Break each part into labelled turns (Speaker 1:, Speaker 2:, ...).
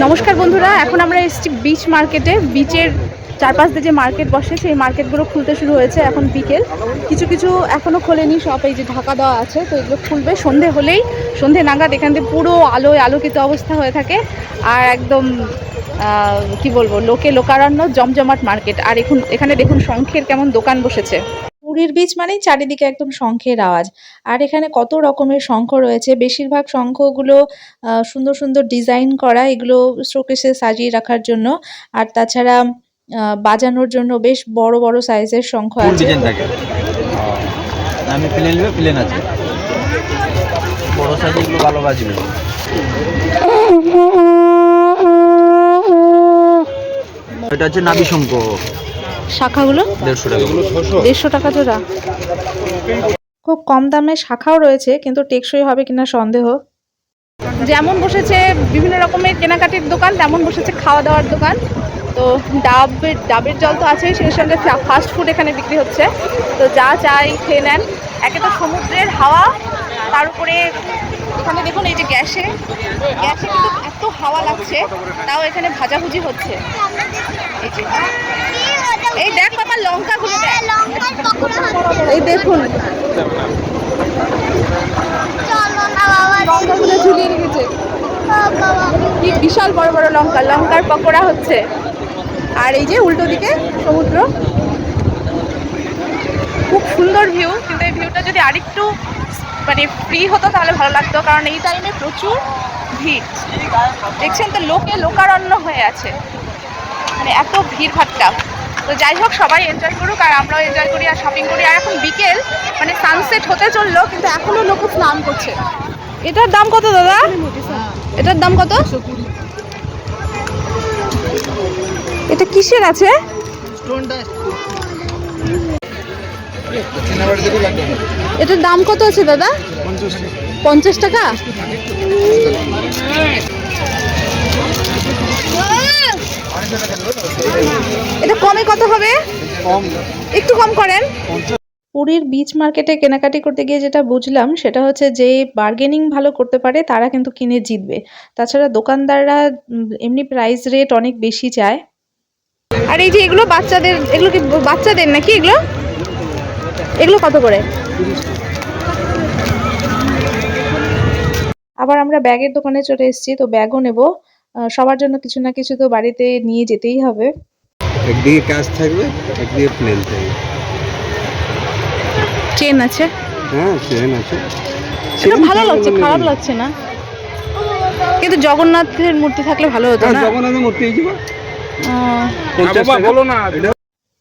Speaker 1: নমস্কার বন্ধুরা, এখন আমরা এসেছি বিচ মার্কেটে। বিচের চারপাশ দিয়ে যে মার্কেট বসে সেই মার্কেটগুলো খুলতে শুরু হয়েছে। এখন বিকেল, কিছু কিছু এখনও খোলেনি, সব এই যে ঢাকা দেওয়া আছে। তো এগুলো খুলবে সন্ধে হলেই, সন্ধে নাগাদ এখান থেকে পুরো আলোয় আলোকিত অবস্থা হয়ে থাকে। আর একদম কি বলবো, লোকে লোকারণ্য, জমজমাট মার্কেট। আর এখন এখানে দেখুন শঙ্খের কেমন দোকান বসেছে। পুরীর বিচ মানেই চারিদিকে একদম শঙ্খের আওয়াজ। আর এখানে কত রকমের শঙ্খ রয়েছে, বেশিরভাগ শঙ্খগুলো সুন্দর সুন্দর ডিজাইন করা, এগুলো শোকেসে সাজিয়ে রাখার জন্য। আর তাছাড়া বাজানোর জন্য বেশ বড় বড় সাইজের শঙ্খ আছে।
Speaker 2: আমি প্লেন নেবে, প্লেন আছে বড় সাইজের, এগুলো ভালো বাজবে। এটা হচ্ছে নাভি শঙ্খ,
Speaker 1: শাখাগুলো
Speaker 2: 150 টাকা।
Speaker 1: 150 টাকা জোড়া। খুব কম দামে শাখাও রয়েছে, কিন্তু টেকসই হবে কিনা সন্দেহ। যেমন বসেছে বিভিন্ন রকমের কেনাকাটির দোকান, তেমন বসেছে খাওয়া দাওয়ার দোকান। তো ডাবের জল তো আছেই, সেই সঙ্গে ফাস্ট ফুড এখানে বিক্রি হচ্ছে। তো যা চাই খেয়ে নেন। একে তো সমুদ্রের হাওয়া, তার উপরে এখানে দেখুন এই যে গ্যাসে কিন্তু এত হাওয়া লাগছে, তাও এখানে ভাজাভুজি হচ্ছে। এই দেখ বাবা, লঙ্কাগুলো দেখ, এই দেখুন লঙ্কাগুলো ঝুলিয়ে রেখেছে। কি বিশাল বড় বড় লঙ্কার পকোড়া হচ্ছে। আর এই যে উল্টো দিকে সমুদ্র, খুব সুন্দর ভিউ। কিন্তু এই ভিউটা যদি আরেকটু মানে ফ্রি হতো তাহলে ভালো লাগতো, কারণ এই টাইমে প্রচুর ভিড়। দেখছেন তো, লোকে লোকারণ্য হয়ে আছে, মানে এত ভিড় ভাট্টা। তো যাই হোক, সবাই এনজয় করুক আর আমরাও এনজয় করি আর শপিং করি। আর এখন বিকেল, মানে সানসেট হতে চললো, কিন্তু এখনো লোকে স্নান করছে। এটার দাম কত দাদা? এটার দাম কত? এটা কিসের আছে? এটার দাম কত আছে দাদা? 50 টাকা। এটা কমে কত হবে? একটু কম করেন। পুরীর বিচ মার্কেটে কেনাকাটি করতে গিয়ে যেটা বুঝলাম, সেটা হচ্ছে যে বার্গেনিং ভালো করতে পারে তারা কিন্তু কিনে জিতবে। তাছাড়া দোকানদাররা এমনি প্রাইস রেট অনেক বেশি চায়। আর এই যে এগুলো বাচ্চাদের, এগুলো কি বাচ্চাদের নাকি? এগুলো কত করে? আবার আমরা ব্যাগের দোকানে চলে এসেছি, তো ব্যাগও নেব। সবার জন্য কিছু না কিছু তো বাড়িতে নিয়ে যেতেই হবে।
Speaker 2: একদিকে কাজ থাকবে, একদিকে প্লেন থাকবে।
Speaker 1: চেন আছে,
Speaker 2: হ্যাঁ চেন আছে।
Speaker 1: এটা ভালো লাগছে, খারাপ লাগছে না। কিন্তু জগন্নাথের মূর্তি থাকলে ভালো হতো না?
Speaker 2: জগন্নাথের মূর্তি এই যে
Speaker 3: 50 টাকা বলো না।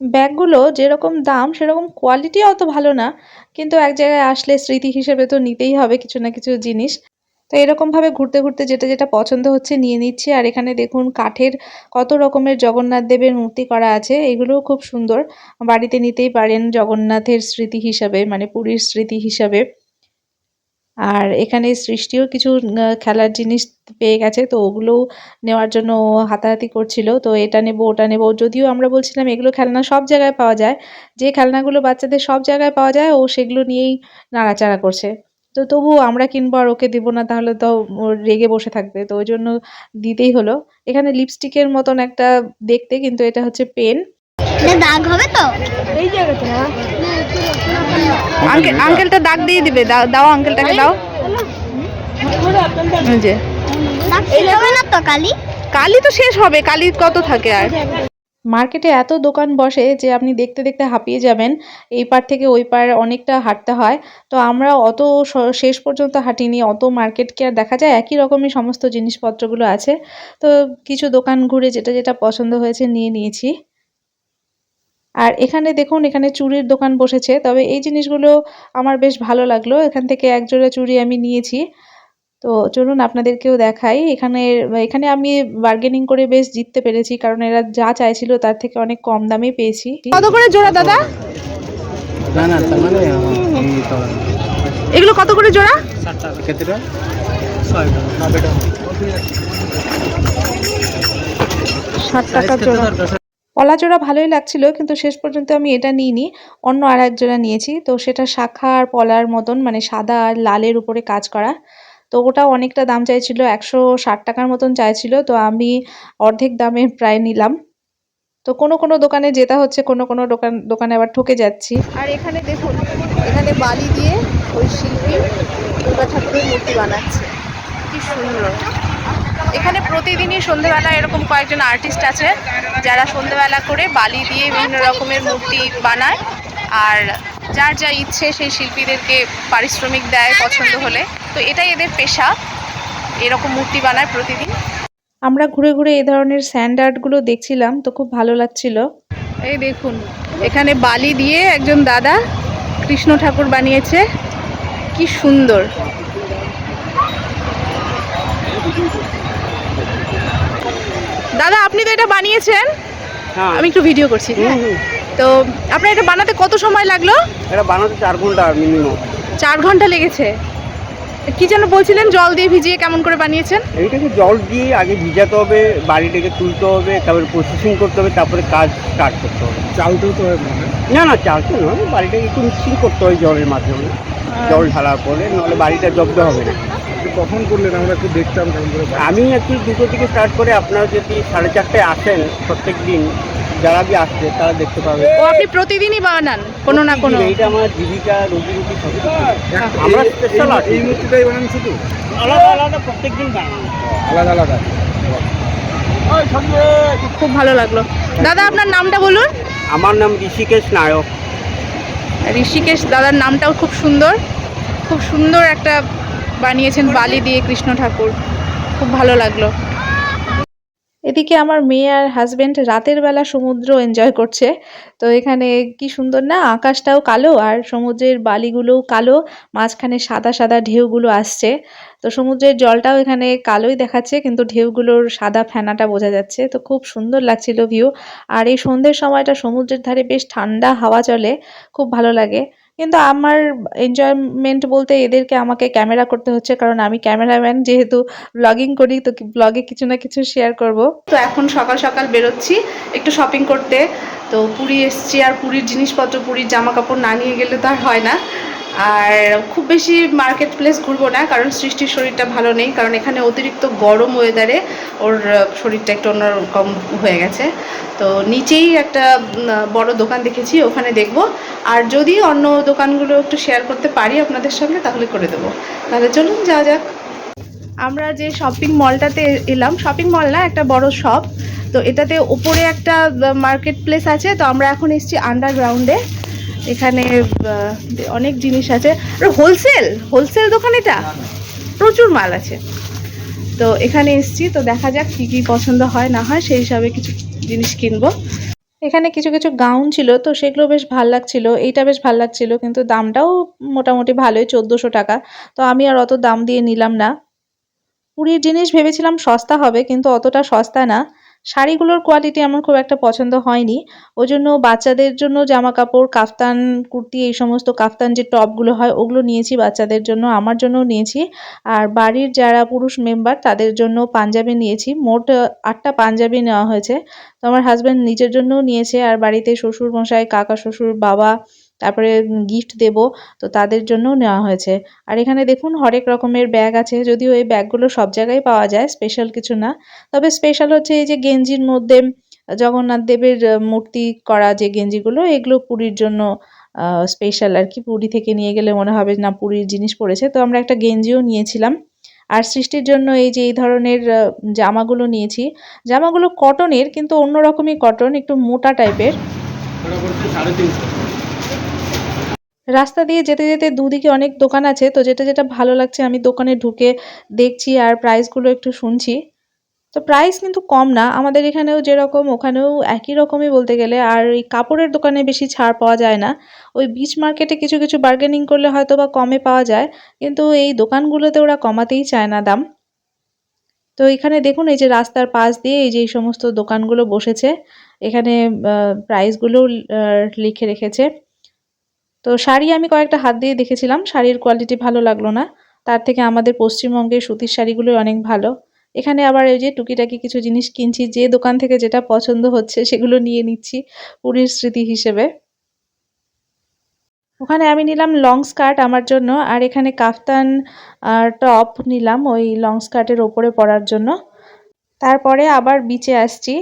Speaker 1: ব্যাগগুলো যেরকম দাম সেরকম কোয়ালিটি অত ভালো না, কিন্তু এক জায়গায় আসলে স্মৃতি হিসেবে তো নিতেই হবে কিছু না কিছু জিনিস। তো এরকম ভাবে ঘুরতে ঘুরতে যেটা যেটা পছন্দ হচ্ছে নিয়ে নিচ্ছি। আর এখানে দেখুন কাঠের কত রকমের জগন্নাথ দেবের মূর্তি করা আছে, এগুলোও খুব সুন্দর। বাড়িতে নিতেই পারেন জগন্নাথের স্মৃতি হিসাবে, মানে পুরীর স্মৃতি হিসাবে। আর এখানে সৃষ্টিও কিছু খেলার জিনিস পেয়ে গেছে, তো ওগুলোও নেওয়ার জন্য হাতাহাতি করছিল। তো এটা নেব ওটা নেব, যদিও আমরা বলছিলাম এগুলো খেলনা সব জায়গায় পাওয়া যায়, যে খেলনাগুলো বাচ্চাদের সব জায়গায় পাওয়া যায় ও সেগুলো নিয়েই নাড়াচাড়া করছে। তো তবুও আমরা কিনবো আর ওকে দিব না, তাহলে তো ও রেগে বসে থাকবে, তো ওই জন্য দিতেই হলো। এখানে লিপস্টিকের মতন একটা দেখতে, কিন্তু এটা হচ্ছে পেন।
Speaker 4: দাগ হবে তো
Speaker 1: এই জায়গাতে না, আঙ্কেলটা দাগ দিয়ে দিবে। দাও আঙ্কেলটাকে দাও। যে
Speaker 4: হবে না তো
Speaker 1: কালি তো শেষ হবে, কালি কত থাকে আর। মার্কেটে এত দোকান বসে যে আপনি দেখতে দেখতে হাঁপিয়ে যাবেন। এই পার থেকে ওই পার অনেকটা হাঁটতে হয়। তো আমরা অত শেষ পর্যন্ত হাঁটিনি, অত মার্কেটকে আর দেখা যায় একই রকমই সমস্ত জিনিসপত্রগুলো আছে। তো কিছু দোকান ঘুরে যেটা যেটা পছন্দ হয়েছে নিয়ে নিয়েছি। আর এখানে দেখুন, এখানে চুড়ির দোকান বসেছে, তবে এই জিনিসগুলো আমার বেশ ভালো লাগলো। এখান থেকে এক জোড়া চুড়ি আমি নিয়েছি। তো চলুন আপনাদেরকেও দেখাই। এখানে আমি বার্গেনিং করে বেশ জিততে পেরেছি, কারণ এরা যা চাইছিল তার থেকে অনেক কম দামে পেয়েছি। কত করে জোড়া দাদা?
Speaker 2: না না, তার মানে
Speaker 1: এগুলো কত করে জোড়া?
Speaker 2: 60 টাকা। কতটা? 60 টাকা। 90 টাকা।
Speaker 1: 60 টাকা জোড়া। পলা জোড়া ভালোই লাগছিল, কিন্তু শেষ পর্যন্ত আমি এটা নিইনি, অন্য আর এক জোড়া নিয়েছি। তো সেটা শাখা আর পলার মতন, মানে সাদা আর লালের উপরে কাজ করা। তো ওটাও অনেকটা দাম চাইছিল, 160 টাকার মতন চাইছিল। তো আমি অর্ধেক দামে প্রায় নিলাম। তো কোনো কোনো দোকানে জেতা হচ্ছে, কোনো কোনো দোকানে আবার ঠকে যাচ্ছি। আর এখানে দেখুন, এখানে বালি দিয়ে ওই শিল্পী দুর্গা ঠাকুরের মূর্তি বানাচ্ছে, কি সুন্দর। এখানে প্রতিদিনই সন্ধ্যেবেলা এরকম কয়েকজন আর্টিস্ট আছে যারা সন্ধ্যেবেলা করে বালি দিয়ে বিভিন্ন রকমের মূর্তি বানায়, আর যার যা ইচ্ছে সেই শিল্পীদেরকে পারিশ্রমিক দেয় পছন্দ হলে। তো এটাই এদের পেশা, এরকম মূর্তি বানায় প্রতিদিন। আমরা ঘুরে ঘুরে এই ধরনের স্যান্ড আর্টগুলো দেখছিলাম, তো খুব ভালো লাগছিল। এই দেখুন, এখানে বালি দিয়ে একজন দাদা কৃষ্ণ ঠাকুর বানিয়েছে, কি সুন্দর। দাদা, আপনি তো এটা বানিয়েছেন?
Speaker 2: হ্যাঁ।
Speaker 1: আমি একটু ভিডিও করছি। তো আপনার এটা বানাতে কত সময় লাগলো?
Speaker 2: এটা বানাতে 4 ঘন্টা মিনিমাম।
Speaker 1: 4 ঘন্টা লেগেছে। কি যেন বলছিলেন, জল দিয়ে ভিজিয়ে কেমন করে বানিয়েছেন?
Speaker 2: এইটাকে জল দিয়ে আগে ভিজাতে হবে, বাড়িটাকে তুলতে হবে, তারপরে প্রসেসিং করতে হবে, তারপরে কাজ স্টার্ট করতে হবে।
Speaker 3: চালতেও তো হয়
Speaker 2: না না, চালতে নয়, বাড়িটাকে একটু মিক্সিং করতে হয় জলের মাধ্যমে। জল ঢালার পরে, নাহলে বাড়িটা জব্দ হবে না।
Speaker 3: কখন করলেন? আমরা একটু দেখতাম কেমন করে।
Speaker 2: আমি অ্যাকচুয়ালি 2টো থেকে স্টার্ট করে, আপনারা যদি 4:30টায় আসেন প্রত্যেক দিন, যারা বি আসছে তারা দেখতে পাবে।
Speaker 1: ও, আপনি প্রতিদিনই বানান কোনো না কোনো?
Speaker 2: এইটা আমার জীবিকা, রুজি রুটি সব কিছু। আমরা স্পেশাল আর্ট,
Speaker 3: এই মূর্তিটাই বানান শুধু?
Speaker 2: আলাদা আলাদা প্রত্যেক দিন বানানো,
Speaker 3: আলাদা আলাদা।
Speaker 1: খুব ভালো লাগলো। দাদা, আপনার নামটা বলুন।
Speaker 2: আমার নাম ঋষিকেশ নায়ক।
Speaker 1: ঋষিকেশ দাদার নামটাও খুব সুন্দর, খুব সুন্দর একটা বানিয়েছেন বালি দিয়ে কৃষ্ণ ঠাকুর, খুব ভালো লাগলো। এদিকে আমার মেয়ে আর হাজবেন্ড রাতের বেলা সমুদ্র এনজয় করছে। তো এখানে কি সুন্দর না, আকাশটাও কালো আর সমুদ্রের বালিগুলোও কালো, মাঝখানে সাদা সাদা ঢেউগুলো আসছে। তো সমুদ্রের জলটাও এখানে কালোই দেখাচ্ছে, কিন্তু ঢেউগুলোর সাদা ফেনাটা বোঝা যাচ্ছে। তো খুব সুন্দর লাগছিল ভিউ। আর এই সন্ধ্যের সময়টা সমুদ্রের ধারে বেশ ঠান্ডা হাওয়া চলে, খুব ভালো লাগে। কিন্তু আমার এনজয়মেন্ট বলতে এদেরকে আমাকে ক্যামেরা করতে হচ্ছে, কারণ আমি ক্যামেরাম্যান, যেহেতু ব্লগিং করি, তো ব্লগে কিছু না কিছু শেয়ার করব। তো এখন সকাল সকাল বেরোচ্ছি একটু শপিং করতে। তো পুরী এসছি, আর পুরীর জিনিসপত্র, পুরীর জামা কাপড় না নিয়ে গেলে তো আর হয় না। আর খুব বেশি মার্কেট প্লেস ঘুরবো না, কারণ সৃষ্টির শরীরটা ভালো নেই, কারণ এখানে অতিরিক্ত গরম ওয়েদারে ওর শরীরটা একটু অন্যরকম হয়ে গেছে। তো নিচেই একটা বড় দোকান দেখেছি, ওখানে দেখব। আর যদি অন্য দোকানগুলো একটু শেয়ার করতে পারি আপনাদের সঙ্গে, তাহলে করে দেবো। তাহলে চলুন যাওয়া যাক। আমরা যে শপিং মলটাতে এলাম, শপিং মল না, একটা বড় শপ। তো এটাতে ওপরে একটা মার্কেট প্লেস আছে। তো আমরা এখন এসেছি আন্ডারগ্রাউন্ডে। এখানে অনেক জিনিস আছে, হোলসেল দোকান, এটা প্রচুর মাল আছে। তো এখানে এসেছি, তো দেখা যাক কি কি পছন্দ হয় না হয়, সেই হিসাবে কিছু জিনিস কিনবো। এখানে কিছু কিছু গাউন ছিল, তো সেগুলো বেশ ভাল লাগছিল, এইটা বেশ ভাল লাগছিল, কিন্তু দামটাও মোটামুটি ভালোই, 1400 টাকা। তো আমি আর অত দাম দিয়ে নিলাম না। পুরীর জিনিস ভেবেছিলাম সস্তা হবে, কিন্তু অতটা সস্তা না। শাড়িগুলোর কোয়ালিটি আমার খুব একটা পছন্দ হয়নি। ওই জন্য বাচ্চাদের জন্য জামা কাপড়, কাফতান, কুর্তি, এই সমস্ত কাফতান যে টপগুলো হয় ওগুলো নিয়েছি বাচ্চাদের জন্য, আমার জন্যও নিয়েছি। আর বাড়ির যারা পুরুষ মেম্বার তাদের জন্য পাঞ্জাবি নিয়েছি, মোট 8টা পাঞ্জাবি নেওয়া হয়েছে। তো আমার হাজব্যান্ড নিজের জন্যও নিয়েছে, আর বাড়িতে শ্বশুর মশাই, কাকা শ্বশুর, বাবা, তারপরে গিফট দেব, তো তাদের জন্যও নেওয়া হয়েছে। আর এখানে দেখুন হরেক রকমের ব্যাগ আছে, যদিও এই ব্যাগগুলো সব জায়গায় পাওয়া যায়, স্পেশাল কিছু না। তবে স্পেশাল হচ্ছে এই যে গেঞ্জির মধ্যে জগন্নাথ দেবের মূর্তি করা যে গেঞ্জিগুলো, এগুলো পুরীর জন্য স্পেশাল আর কি। পুরী থেকে নিয়ে গেলে মনে হবে না পুরীর জিনিস পড়েছে। তো আমরা একটা গেঞ্জিও নিয়েছিলাম। আর সৃষ্টির জন্য এই যে এই ধরনের জামাগুলো নিয়েছি। জামাগুলো কটনের, কিন্তু অন্যরকমই কটন, একটু মোটা টাইপের। রাস্তা দিয়ে যেতে যেতে দুদিকে অনেক দোকান আছে, তো যেটা যেটা ভালো লাগছে আমি দোকানে ঢুকে দেখছি আর প্রাইসগুলো একটু শুনছি। তো প্রাইস কিন্তু কম না, আমাদের এখানেও যেরকম ওখানেও একই রকমই বলতে গেলে। আর এই কাপড়ের দোকানে বেশি ছাড় পাওয়া যায় না। ওই বিচ মার্কেটে কিছু কিছু বার্গেনিং করলে হয়তো বা কমে পাওয়া যায়, কিন্তু এই দোকানগুলোতে ওরা কমাতেই চায় না দাম। তো এখানে দেখুন এই যে রাস্তার পাশ দিয়ে এই যে এই সমস্ত দোকানগুলো বসেছে, এখানে প্রাইসগুলো লিখে রেখেছে। তো শাড়ি আমি কয়েকটা হাত দিয়ে দেখেছিলাম, শাড়ির কোয়ালিটি ভালো লাগলো না, তার থেকে আমাদের পশ্চিমবঙ্গের সুতির শাড়িগুলো অনেক ভালো। এখানে আবার এই যে টুকিটাকি কিছু জিনিস কিনছি, যে দোকান থেকে যেটা পছন্দ হচ্ছে সেগুলো নিয়ে নিচ্ছি পুরীর স্মৃতি হিসেবে। ওখানে আমি নিলাম লং স্কার্ট আমার জন্য, আর এখানে কাফতান টপ নিলাম ওই লং স্কার্টের ওপরে পরার জন্য। তারপরে আবার বিচে আসছি।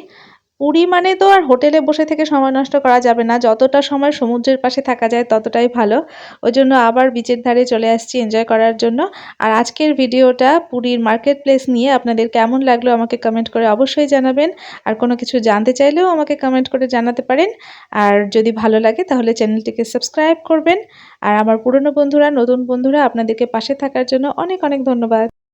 Speaker 1: পুরী মানে তো আর হোটেলে বসে থেকে সময় নষ্ট করা যাবে না, যতটা সময় সমুদ্রের পাশে থাকা যায় ততটাই ভালো। ওই জন্য আবার বিচের ধারে চলে আসছি এনজয় করার জন্য। আর আজকের ভিডিওটা পুরীর মার্কেট প্লেস নিয়ে আপনাদের কেমন লাগলো আমাকে কমেন্ট করে অবশ্যই জানাবেন। আর কোনো কিছু জানতে চাইলেও আমাকে কমেন্ট করে জানাতে পারেন। আর যদি ভালো লাগে তাহলে চ্যানেলটিকে সাবস্ক্রাইব করবেন। আর আমার পুরনো বন্ধুরা, নতুন বন্ধুরা, আপনাদেরকে পাশে থাকার জন্য অনেক অনেক ধন্যবাদ।